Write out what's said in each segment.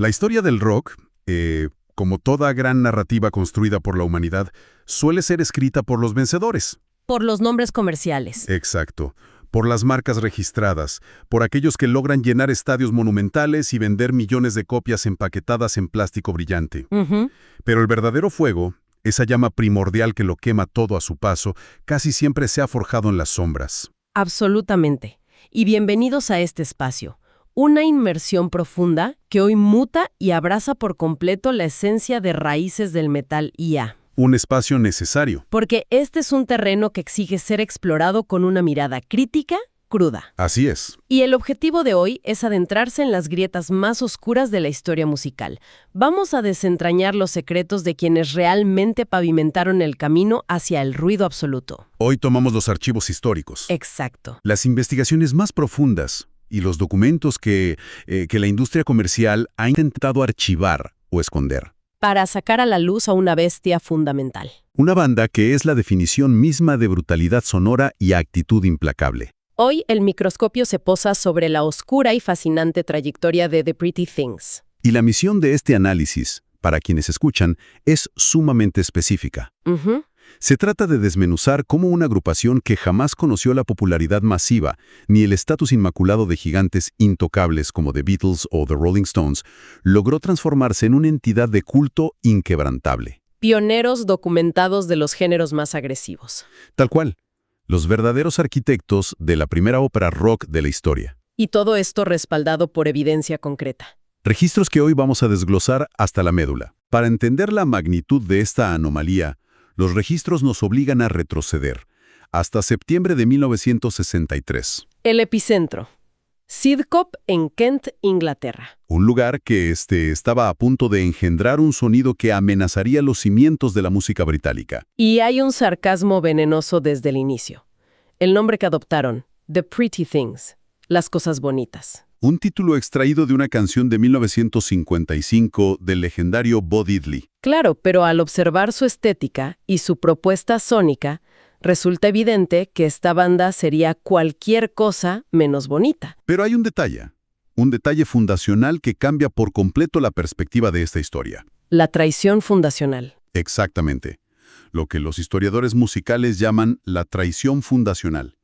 La historia del rock, como toda gran narrativa construida por la humanidad, suele ser escrita por los vencedores. Por los nombres comerciales. Exacto. Por las marcas registradas, por aquellos que logran llenar estadios monumentales y vender millones de copias empaquetadas en plástico brillante. Ujú. Pero el verdadero fuego, esa llama primordial que lo quema todo a su paso, casi siempre se ha forjado en las sombras. Absolutamente. Y bienvenidos a este espacio. Una inmersión profunda que hoy muta y abraza por completo la esencia de raíces del metal IA. Un espacio necesario. Porque este es un terreno que exige ser explorado con una mirada crítica, cruda. Así es. Y el objetivo de hoy es adentrarse en las grietas más oscuras de la historia musical. Vamos a desentrañar los secretos de quienes realmente pavimentaron el camino hacia el ruido absoluto. Hoy tomamos los archivos históricos. Exacto. Las investigaciones más profundas y los documentos que la industria comercial ha intentado archivar o esconder. Para sacar a la luz a una bestia fundamental. Una banda que es la definición misma de brutalidad sonora y actitud implacable. Hoy el microscopio se posa sobre la oscura y fascinante trayectoria de The Pretty Things. Y la misión de este análisis, para quienes escuchan, es sumamente específica. Ujú. Se trata de desmenuzar cómo una agrupación que jamás conoció la popularidad masiva ni el estatus inmaculado de gigantes intocables como The Beatles o The Rolling Stones logró transformarse en una entidad de culto inquebrantable. Pioneros documentados de los géneros más agresivos. Tal cual, los verdaderos arquitectos de la primera ópera rock de la historia. Y todo esto respaldado por evidencia concreta. Registros que hoy vamos a desglosar hasta la médula. Para entender la magnitud de esta anomalía, los registros nos obligan a retroceder hasta septiembre de 1963. El epicentro. Sidcup en Kent, Inglaterra. Un lugar que estaba a punto de engendrar un sonido que amenazaría los cimientos de la música británica. Y hay un sarcasmo venenoso desde el inicio. El nombre que adoptaron, The Pretty Things, las cosas bonitas. Un título extraído de una canción de 1955 del legendario Bo Diddley. Claro, pero al observar su estética y su propuesta sónica, resulta evidente que esta banda sería cualquier cosa menos bonita. Pero hay un detalle fundacional que cambia por completo la perspectiva de esta historia. La traición fundacional. Exactamente. Lo que los historiadores musicales llaman la traición fundacional.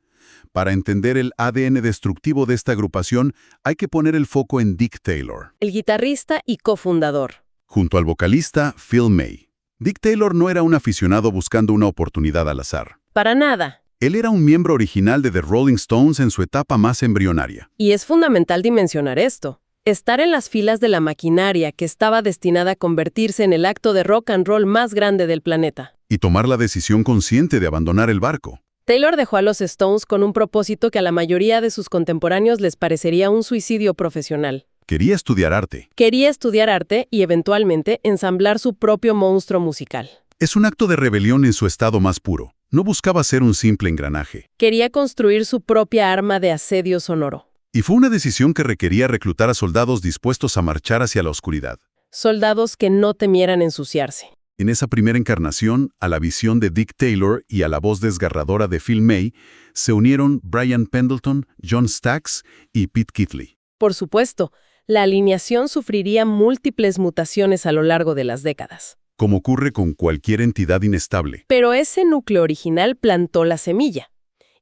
Para entender el ADN destructivo de esta agrupación, hay que poner el foco en Dick Taylor, El guitarrista y cofundador. junto al vocalista Phil May. Dick Taylor no era un aficionado buscando una oportunidad al azar. Para nada. Él era un miembro original de The Rolling Stones en su etapa más embrionaria. Y es fundamental dimensionar esto. Estar en las filas de la maquinaria que estaba destinada a convertirse en el acto de rock and roll más grande del planeta. Y tomar la decisión consciente de abandonar el barco. Taylor dejó a los Stones con un propósito que a la mayoría de sus contemporáneos les parecería un suicidio profesional. Quería estudiar arte. Quería estudiar arte y eventualmente ensamblar su propio monstruo musical. Es un acto de rebelión en su estado más puro. No buscaba ser un simple engranaje. Quería construir su propia arma de asedio sonoro. Y fue una decisión que requería reclutar a soldados dispuestos a marchar hacia la oscuridad. Soldados que no temieran ensuciarse. En esa primera encarnación, a la visión de Dick Taylor y a la voz desgarradora de Phil May, se unieron Brian Pendleton, John Stax y Pete Keithley. Por supuesto, la alineación sufriría múltiples mutaciones a lo largo de las décadas. Como ocurre con cualquier entidad inestable. Pero ese núcleo original plantó la semilla.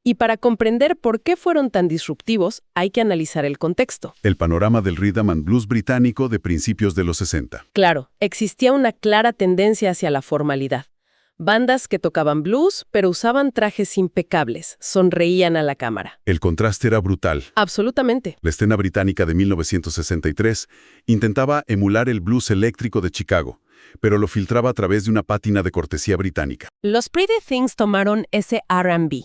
Y para comprender por qué fueron tan disruptivos, hay que analizar el contexto. El panorama del rhythm and blues británico de principios de los 60. Claro, existía una clara tendencia hacia la formalidad. Bandas que tocaban blues, pero usaban trajes impecables, sonreían a la cámara. El contraste era brutal. Absolutamente. La escena británica de 1963 intentaba emular el blues eléctrico de Chicago, pero lo filtraba a través de una pátina de cortesía británica. Los Pretty Things tomaron ese R&B.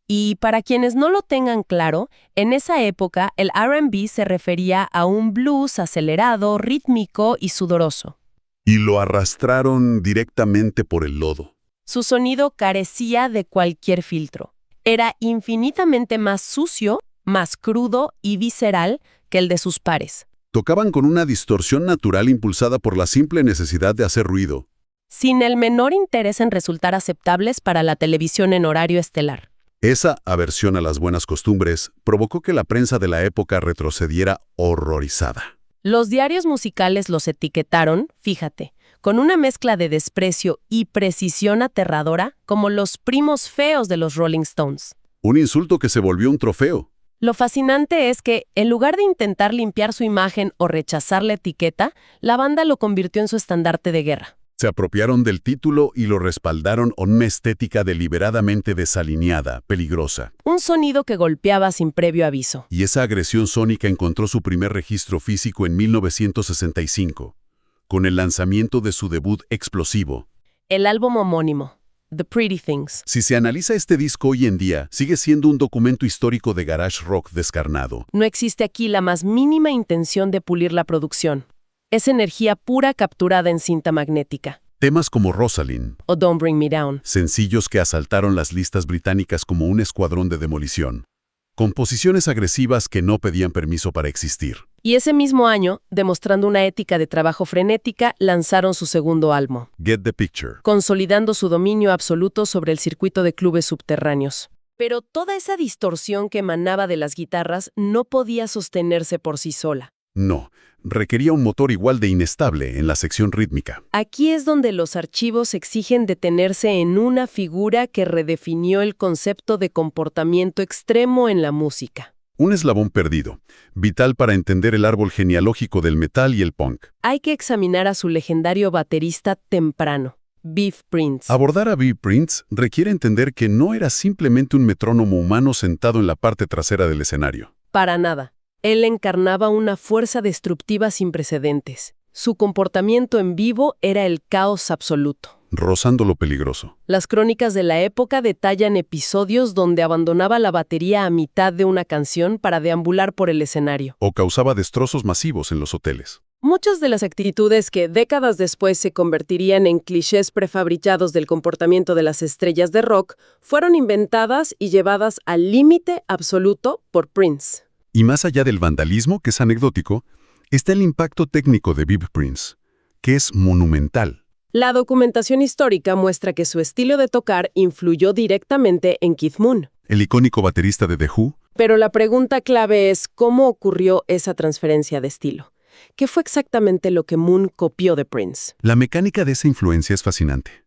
Y para quienes no lo tengan claro, en esa época el R&B se refería a un blues acelerado, rítmico y sudoroso. Y lo arrastraron directamente por el lodo. Su sonido carecía de cualquier filtro. Era infinitamente más sucio, más crudo y visceral que el de sus pares. Tocaban con una distorsión natural impulsada por la simple necesidad de hacer ruido. Sin el menor interés en resultar aceptables para la televisión en horario estelar. Esa aversión a las buenas costumbres provocó que la prensa de la época retrocediera horrorizada. Los diarios musicales los etiquetaron, fíjate, con una mezcla de desprecio y precisión aterradora, como los primos feos de los Rolling Stones. Un insulto que se volvió un trofeo. Lo fascinante es que, en lugar de intentar limpiar su imagen o rechazar la etiqueta, la banda lo convirtió en su estandarte de guerra. Se apropiaron del título y lo respaldaron con una estética deliberadamente desalineada, peligrosa. Un sonido que golpeaba sin previo aviso. Y esa agresión sónica encontró su primer registro físico en 1965, con el lanzamiento de su debut explosivo. El álbum homónimo, The Pretty Things. Si se analiza este disco hoy en día, sigue siendo un documento histórico de garage rock descarnado. No existe aquí la más mínima intención de pulir la producción. Es energía pura capturada en cinta magnética. Temas como Rosalind, O Don't Bring Me Down. sencillos que asaltaron las listas británicas como un escuadrón de demolición. Composiciones agresivas que no pedían permiso para existir. Y ese mismo año, demostrando una ética de trabajo frenética, lanzaron su segundo álbum, Get the Picture. consolidando su dominio absoluto sobre el circuito de clubes subterráneos. Pero toda esa distorsión que emanaba de las guitarras no podía sostenerse por sí sola. No, requería un motor igual de inestable en la sección rítmica. Aquí es donde los archivos exigen detenerse en una figura que redefinió el concepto de comportamiento extremo en la música. Un eslabón perdido, vital para entender el árbol genealógico del metal y el punk. Hay que examinar a su legendario baterista temprano, Beef Prince. Abordar a Beef Prince requiere entender que no era simplemente un metrónomo humano sentado en la parte trasera del escenario. Para nada. Él encarnaba una fuerza destructiva sin precedentes. Su comportamiento en vivo era el caos absoluto. Rozando lo peligroso. Las crónicas de la época detallan episodios donde abandonaba la batería a mitad de una canción para deambular por el escenario. O causaba destrozos masivos en los hoteles. Muchas de las actitudes que décadas después se convertirían en clichés prefabricados del comportamiento de las estrellas de rock fueron inventadas y llevadas al límite absoluto por Prince. Y más allá del vandalismo, que es anecdótico, está el impacto técnico de Beef Prince, que es monumental. La documentación histórica muestra que su estilo de tocar influyó directamente en Keith Moon. El icónico baterista de The Who. Pero la pregunta clave es ¿cómo ocurrió esa transferencia de estilo? ¿Qué fue exactamente lo que Moon copió de Prince? La mecánica de esa influencia es fascinante.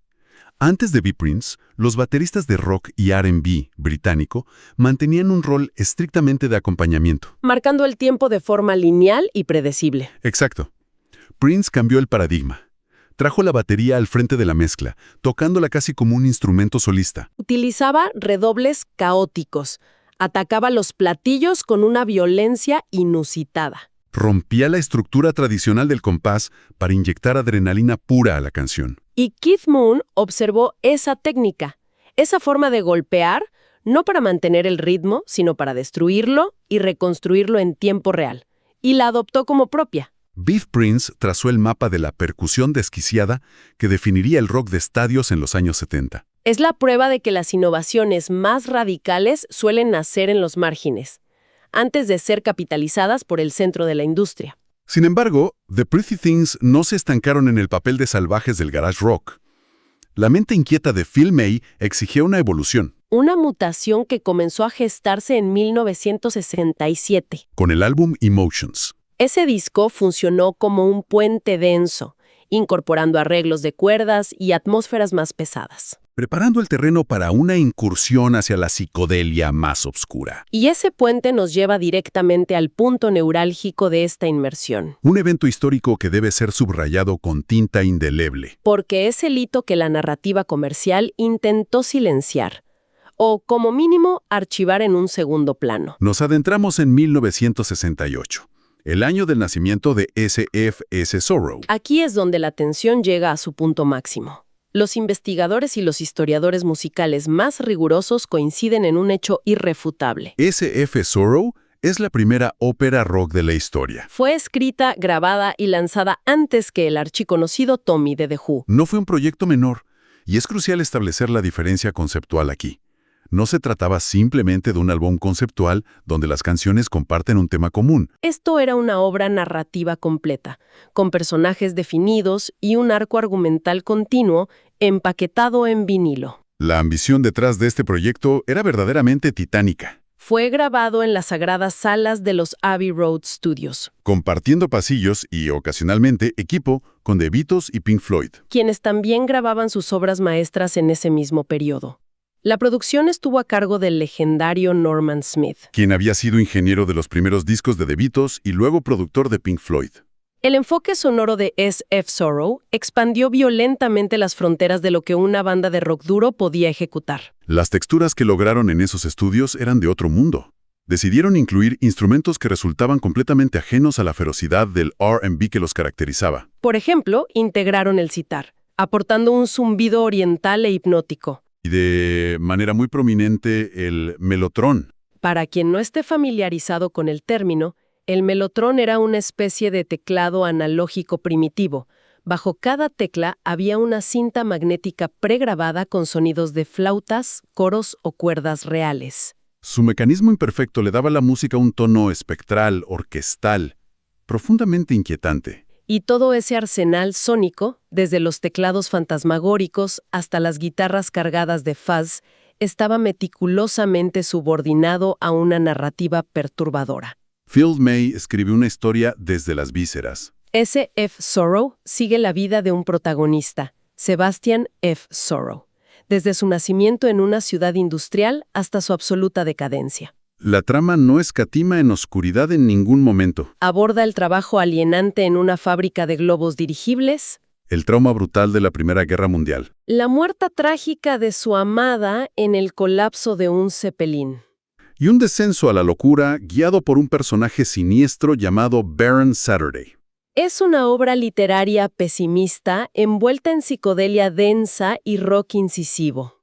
Antes de Beef Prince, los bateristas de rock y R&B británico mantenían un rol estrictamente de acompañamiento. Marcando el tiempo de forma lineal y predecible. Exacto. Prince cambió el paradigma. Trajo la batería al frente de la mezcla, tocándola casi como un instrumento solista. Utilizaba redobles caóticos. Atacaba los platillos con una violencia inusitada. Rompía la estructura tradicional del compás para inyectar adrenalina pura a la canción. Y Keith Moon observó esa técnica, esa forma de golpear, no para mantener el ritmo, sino para destruirlo y reconstruirlo en tiempo real. Y la adoptó como propia. Beef Prince trazó el mapa de la percusión desquiciada que definiría el rock de estadios en los años 70. Es la prueba de que las innovaciones más radicales suelen nacer en los márgenes, antes de ser capitalizadas por el centro de la industria. Sin embargo, The Pretty Things no se estancaron en el papel de salvajes del garage rock. La mente inquieta de Phil May exigía una evolución. Una mutación que comenzó a gestarse en 1967. Con el álbum Emotions. Ese disco funcionó como un puente denso, incorporando arreglos de cuerdas y atmósferas más pesadas. Preparando el terreno para una incursión hacia la psicodelia más oscura. Y ese puente nos lleva directamente al punto neurálgico de esta inmersión. Un evento histórico que debe ser subrayado con tinta indeleble. Porque es el hito que la narrativa comercial intentó silenciar, o como mínimo archivar en un segundo plano. Nos adentramos en 1968. El año del nacimiento de S.F.S. Sorrow. Aquí es donde la tensión llega a su punto máximo. Los investigadores y los historiadores musicales más rigurosos coinciden en un hecho irrefutable. S.F. Sorrow es la primera ópera rock de la historia. Fue escrita, grabada y lanzada antes que el archiconocido Tommy de The Who. No fue un proyecto menor, y es crucial establecer la diferencia conceptual aquí. No se trataba simplemente de un álbum conceptual donde las canciones comparten un tema común. Esto era una obra narrativa completa, con personajes definidos y un arco argumental continuo empaquetado en vinilo. La ambición detrás de este proyecto era verdaderamente titánica. Fue grabado en las sagradas salas de los Abbey Road Studios, compartiendo pasillos y, ocasionalmente, equipo con The Beatles y Pink Floyd. quienes también grababan sus obras maestras en ese mismo periodo. La producción estuvo a cargo del legendario Norman Smith. Quien había sido ingeniero de los primeros discos de The Beatles y luego productor de Pink Floyd. El enfoque sonoro de S.F. Sorrow expandió violentamente las fronteras de lo que una banda de rock duro podía ejecutar. Las texturas que lograron en esos estudios eran de otro mundo. Decidieron incluir instrumentos que resultaban completamente ajenos a la ferocidad del R&B que los caracterizaba. Por ejemplo, integraron el sitar, aportando un zumbido oriental e hipnótico. Y de manera muy prominente el melotrón. Para quien no esté familiarizado con el término, el melotrón era una especie de teclado analógico primitivo. Bajo cada tecla había una cinta magnética pregrabada con sonidos de flautas, coros o cuerdas reales. Su mecanismo imperfecto le daba a la música un tono espectral, orquestal, profundamente inquietante. Y todo ese arsenal sónico, desde los teclados fantasmagóricos hasta las guitarras cargadas de fuzz, estaba meticulosamente subordinado a una narrativa perturbadora. Phil May escribió una historia desde las vísceras. S.F. Sorrow sigue la vida de un protagonista, Sebastian F. Sorrow, desde su nacimiento en una ciudad industrial hasta su absoluta decadencia. La trama no escatima en oscuridad en ningún momento. Aborda el trabajo alienante en una fábrica de globos dirigibles, El trauma brutal de la Primera Guerra Mundial. la muerte trágica de su amada en el colapso de un Zeppelin. Y un descenso a la locura guiado por un personaje siniestro llamado Baron Saturday. Es una obra literaria pesimista envuelta en psicodelia densa y rock incisivo.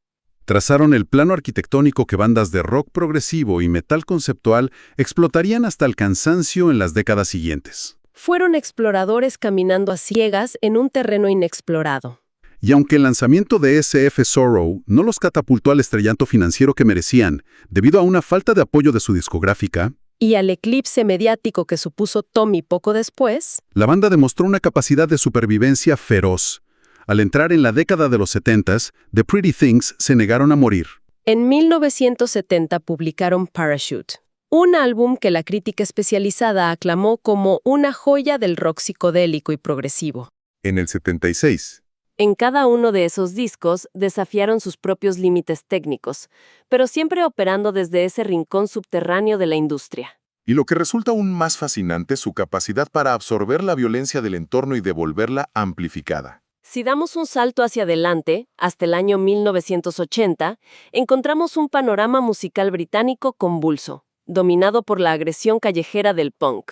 Trazaron el plano arquitectónico que bandas de rock progresivo y metal conceptual explotarían hasta el cansancio en las décadas siguientes. Fueron exploradores caminando a ciegas en un terreno inexplorado. Y aunque el lanzamiento de S.F. Sorrow no los catapultó al estrellato financiero que merecían, debido a una falta de apoyo de su discográfica, Y al eclipse mediático que supuso Tommy poco después, la banda demostró una capacidad de supervivencia feroz. Al entrar en la década de los 70s, The Pretty Things se negaron a morir. en 1970 publicaron Parachute, un álbum que la crítica especializada aclamó como una joya del rock psicodélico y progresivo. En el 76, En cada uno de esos discos desafiaron sus propios límites técnicos, pero siempre operando desde ese rincón subterráneo de la industria. Y lo que resulta aún más fascinante, su capacidad para absorber la violencia del entorno y devolverla amplificada. Si damos un salto hacia adelante, hasta el año 1980, encontramos un panorama musical británico convulso, dominado por la agresión callejera del punk.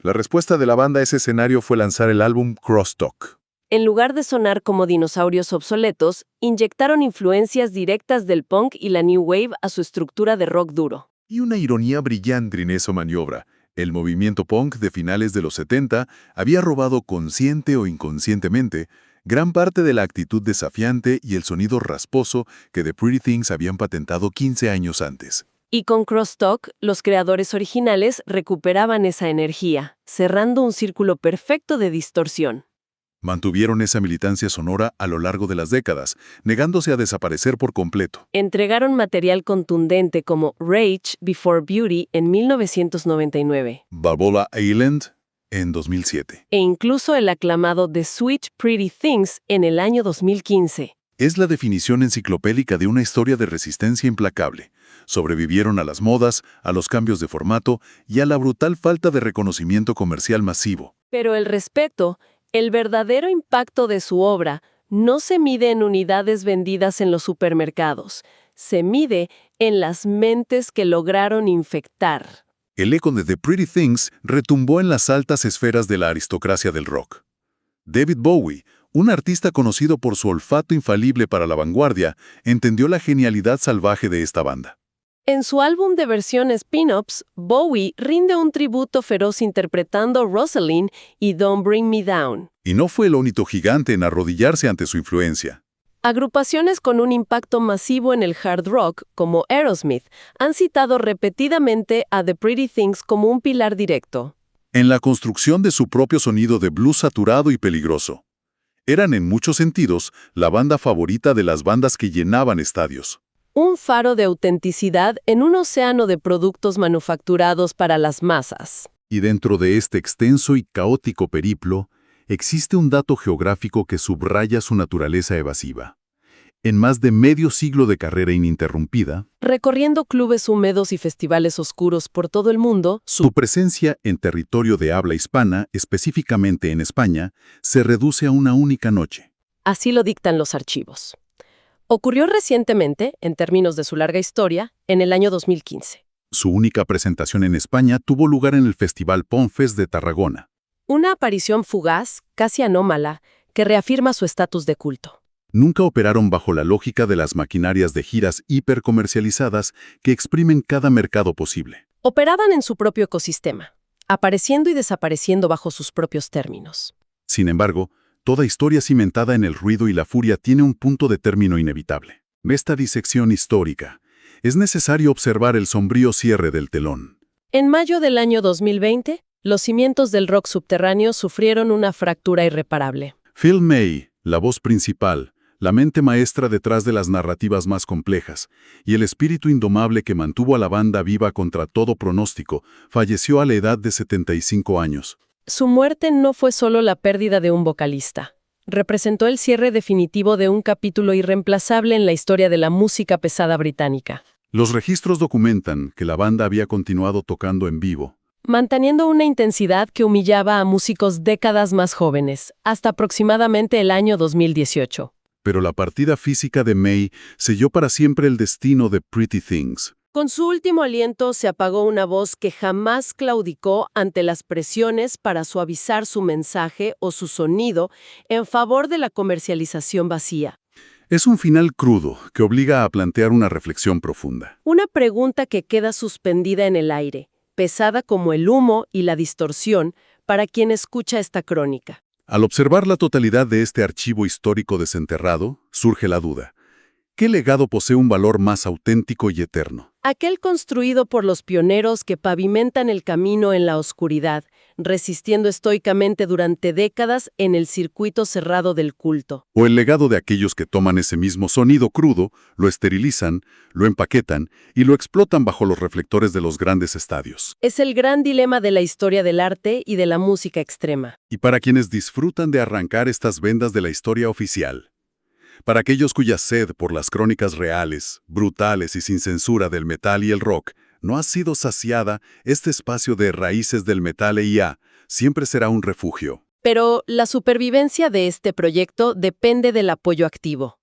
La respuesta de la banda a ese escenario fue lanzar el álbum Crosstalk. En lugar de sonar como dinosaurios obsoletos, inyectaron influencias directas del punk y la new wave a su estructura de rock duro. Y una ironía brillante en esa maniobra. El movimiento punk de finales de los 70 había robado consciente o inconscientemente gran parte de la actitud desafiante y el sonido rasposo que The Pretty Things habían patentado 15 años antes. Y con Crosstalk, los creadores originales recuperaban esa energía, cerrando un círculo perfecto de distorsión. Mantuvieron esa militancia sonora a lo largo de las décadas, negándose a desaparecer por completo. Entregaron material contundente como Rage Before Beauty en 1999, Balboa Island en 2007. e incluso el aclamado The Sweet Pretty Things en el año 2015. Es la definición enciclopédica de una historia de resistencia implacable. Sobrevivieron a las modas, a los cambios de formato y a la brutal falta de reconocimiento comercial masivo. Pero el respeto, el verdadero impacto de su obra, no se mide en unidades vendidas en los supermercados, se mide en las mentes que lograron infectar. El eco de The Pretty Things retumbó en las altas esferas de la aristocracia del rock. David Bowie, un artista conocido por su olfato infalible para la vanguardia, entendió la genialidad salvaje de esta banda. En su álbum de versiones Pin-Ups, Bowie rinde un tributo feroz interpretando Rosalind y Don't Bring Me Down. Y no fue el único gigante en arrodillarse ante su influencia. Agrupaciones con un impacto masivo en el hard rock, como Aerosmith, han citado repetidamente a The Pretty Things como un pilar directo. En la construcción de su propio sonido de blues saturado y peligroso. Eran en muchos sentidos la banda favorita de las bandas que llenaban estadios. Un faro de autenticidad en un océano de productos manufacturados para las masas. Y dentro de este extenso y caótico periplo, existe un dato geográfico que subraya su naturaleza evasiva. En más de medio siglo de carrera ininterrumpida, Recorriendo clubes húmedos y festivales oscuros por todo el mundo, su presencia en territorio de habla hispana, específicamente en España, se reduce a una única noche. así lo dictan los archivos. Ocurrió recientemente, en términos de su larga historia, en el año 2015. Su única presentación en España tuvo lugar en el Festival Ponfes de Tarragona. Una aparición fugaz, casi anómala, que reafirma su estatus de culto. Nunca operaron bajo la lógica de las maquinarias de giras hipercomercializadas que exprimen cada mercado posible. Operaban en su propio ecosistema, apareciendo y desapareciendo bajo sus propios términos. Sin embargo, toda historia cimentada en el ruido y la furia tiene un punto de término inevitable. Esta disección histórica, es necesario observar el sombrío cierre del telón. En mayo del año 2020, los cimientos del rock subterráneo sufrieron una fractura irreparable. Phil May, la voz principal, la mente maestra detrás de las narrativas más complejas, y el espíritu indomable que mantuvo a la banda viva contra todo pronóstico, falleció a la edad de 75 años. Su muerte no fue solo la pérdida de un vocalista. Representó el cierre definitivo de un capítulo irreemplazable en la historia de la música pesada británica. Los registros documentan que la banda había continuado tocando en vivo, manteniendo una intensidad que humillaba a músicos décadas más jóvenes, hasta aproximadamente el año 2018. pero la partida física de May selló para siempre el destino de Pretty Things. Con su último aliento se apagó una voz que jamás claudicó ante las presiones para suavizar su mensaje o su sonido en favor de la comercialización vacía. Es un final crudo que obliga a plantear una reflexión profunda. Una pregunta que queda suspendida en el aire, pesada como el humo y la distorsión para quien escucha esta crónica. Al observar la totalidad de este archivo histórico desenterrado, surge la duda. ¿Qué legado posee un valor más auténtico y eterno? Aquel construido por los pioneros que pavimentan el camino en la oscuridad, resistiendo estoicamente durante décadas en el circuito cerrado del culto. ¿O el legado de aquellos que toman ese mismo sonido crudo, lo esterilizan, lo empaquetan y lo explotan bajo los reflectores de los grandes estadios? Es el gran dilema de la historia del arte y de la música extrema. Y para quienes disfrutan de arrancar estas vendas de la historia oficial, para aquellos cuya sed por las crónicas reales, brutales y sin censura del metal y el rock no ha sido saciada, este espacio de Raíces del Metal EIA siempre será un refugio. Pero la supervivencia de este proyecto depende del apoyo activo.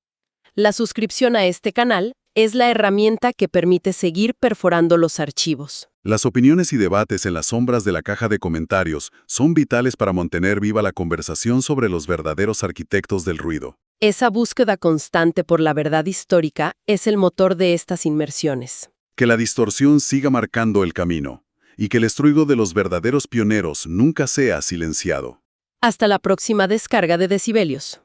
La suscripción a este canal es la herramienta que permite seguir perforando los archivos. Las opiniones y debates en las sombras de la caja de comentarios son vitales para mantener viva la conversación sobre los verdaderos arquitectos del ruido. Esa búsqueda constante por la verdad histórica es el motor de estas inmersiones. Que la distorsión siga marcando el camino, y que el estruendo de los verdaderos pioneros nunca sea silenciado. Hasta la próxima descarga de Decibelios.